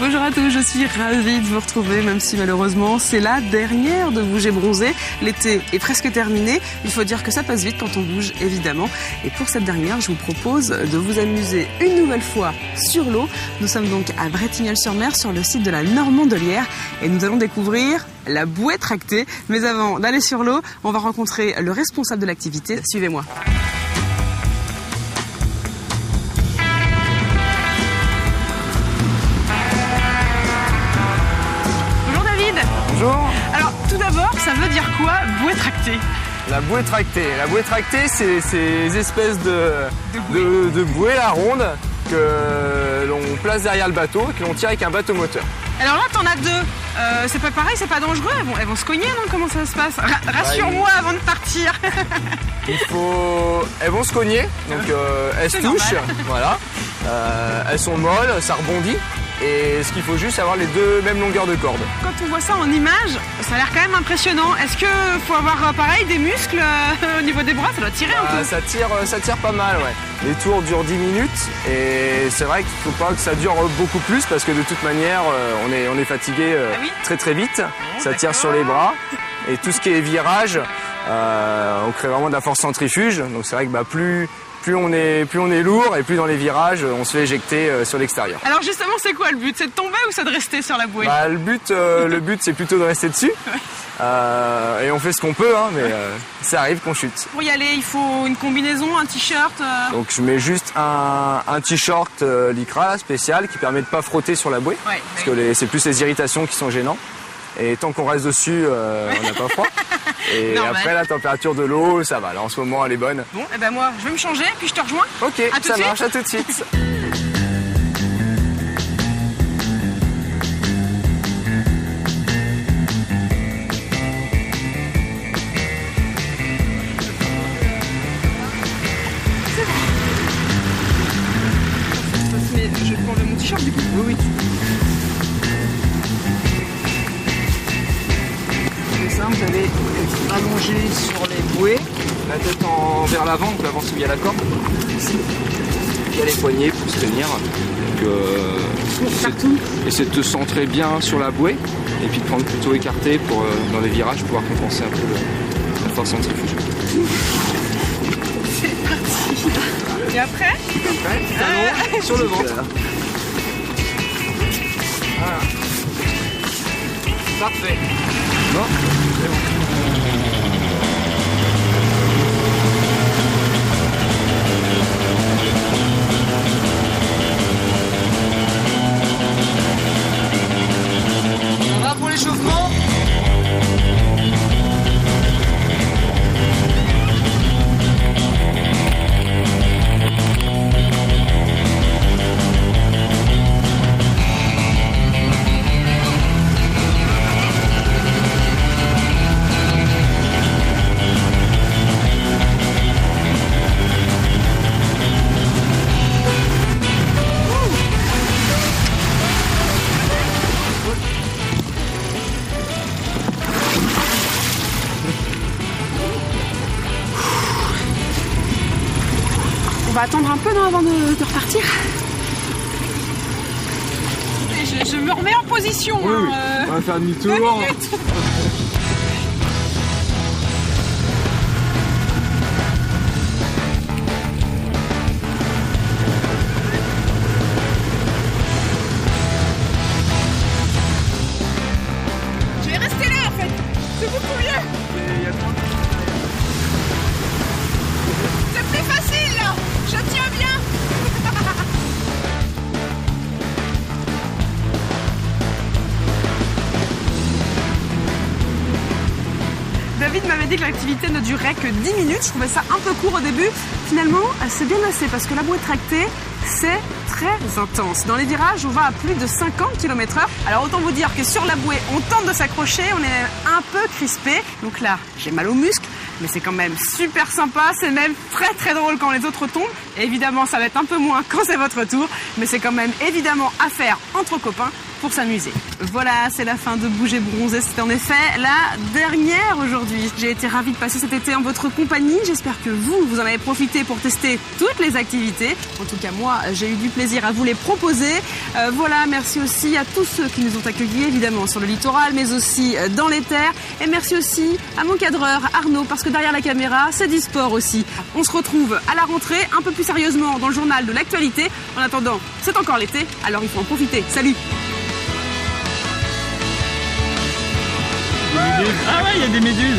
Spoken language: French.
Bonjour à tous, je suis ravie de vous retrouver, même si malheureusement c'est la dernière de Bouger Bronzé. L'été est presque terminé, il faut dire que ça passe vite quand on bouge évidemment. Et pour cette dernière, je vous propose de vous amuser une nouvelle fois sur l'eau. Nous sommes donc à Bretignolles-sur-Mer, sur le site de la Normandelière, et nous allons découvrir la bouée tractée. Mais avant d'aller sur l'eau, on va rencontrer le responsable de l'activité. Suivez-moi. Bonjour. Alors, tout d'abord, ça veut dire quoi, bouée tractée? La bouée tractée, c'est ces espèces de bouées là, rondes que l'on place derrière le bateau et que l'on tire avec un bateau moteur. Alors là, t'en as deux. C'est pas pareil, c'est pas dangereux? Elles vont se cogner, non? Comment ça se passe? Rassure-moi avant de partir. Elles vont se cogner, donc elles se touchent. Voilà. Elles sont molles, ça rebondit. Et ce qu'il faut juste, c'est avoir les deux mêmes longueurs de corde. Quand on voit ça en image, ça a l'air quand même impressionnant. Est-ce qu'il faut avoir pareil des muscles au niveau des bras? Ça doit tirer un peu. Ça tire pas mal, ouais. Les tours durent 10 minutes et c'est vrai qu'il ne faut pas que ça dure beaucoup plus parce que de toute manière, on est fatigué très très vite. Ça tire sur les bras et tout ce qui est virage, on crée vraiment de la force centrifuge. Donc c'est vrai que plus on est lourd et plus dans les virages, on se fait éjecter sur l'extérieur. Alors justement, c'est quoi le but? C'est de tomber ou c'est de rester sur la bouée? Le but, c'est plutôt de rester dessus. Et on fait ce qu'on peut, hein, mais ça arrive qu'on chute. Pour y aller, il faut une combinaison, un t-shirt Donc je mets juste un t-shirt lycra spécial qui permet de ne pas frotter sur la bouée. Ouais, parce que c'est plus les irritations qui sont gênantes. Et tant qu'on reste dessus, on n'a pas froid. Et après, la température de l'eau, ça va. Là, en ce moment, elle est bonne. Bon, et ben moi, je vais me changer, puis je te rejoins. Ok, ça marche, à tout de suite. Mais je vais prendre mon t-shirt du coup. Oui. Vous allez allonger sur les bouées, la tête vers l'avant, donc l'avant c'est via la corde. Ici. Il y a les poignets pour se tenir. Essayer de te centrer bien sur la bouée et puis de prendre plutôt écarté pour dans les virages pouvoir compenser un peu la force centrifuge. C'est parti. Et après talon sur le ventre. Voilà. Parfait. Bon, c'est bon. On va pour l'échauffement. On va attendre un peu non, avant de repartir. Je me remets en position. Oui, on va faire demi-tour. Je vais rester là en fait. C'est beaucoup mieux. C'est plus facile là. Je tiens bien. David m'avait dit que l'activité ne durait que 10 minutes. Je trouvais ça un peu court au début. Finalement, c'est bien assez parce que la bouée tractée, c'est très intense. Dans les virages, on va à plus de 50 km/h. Alors autant vous dire que sur la bouée, on tente de s'accrocher, on est un peu crispé. Donc là, j'ai mal aux muscles, mais c'est quand même super sympa. C'est même très très drôle quand les autres tombent. Et évidemment, ça va être un peu moins quand c'est votre tour, mais c'est quand même évidemment à faire entre copains pour s'amuser. Voilà, c'est la fin de Bouger Bronzer. C'était en effet la dernière aujourd'hui. J'ai été ravie de passer cet été en votre compagnie. J'espère que vous en avez profité pour tester toutes les activités. En tout cas, moi, j'ai eu du plaisir à vous les proposer. Voilà, merci aussi à tous ceux qui nous ont accueillis, évidemment, sur le littoral, mais aussi dans les terres. Et merci aussi à mon cadreur, Arnaud, parce que derrière la caméra, c'est du sport aussi. On se retrouve à la rentrée, un peu plus sérieusement, dans le journal de l'actualité. En attendant, c'est encore l'été, alors il faut en profiter. Salut! Ah ouais, il y a des méduses.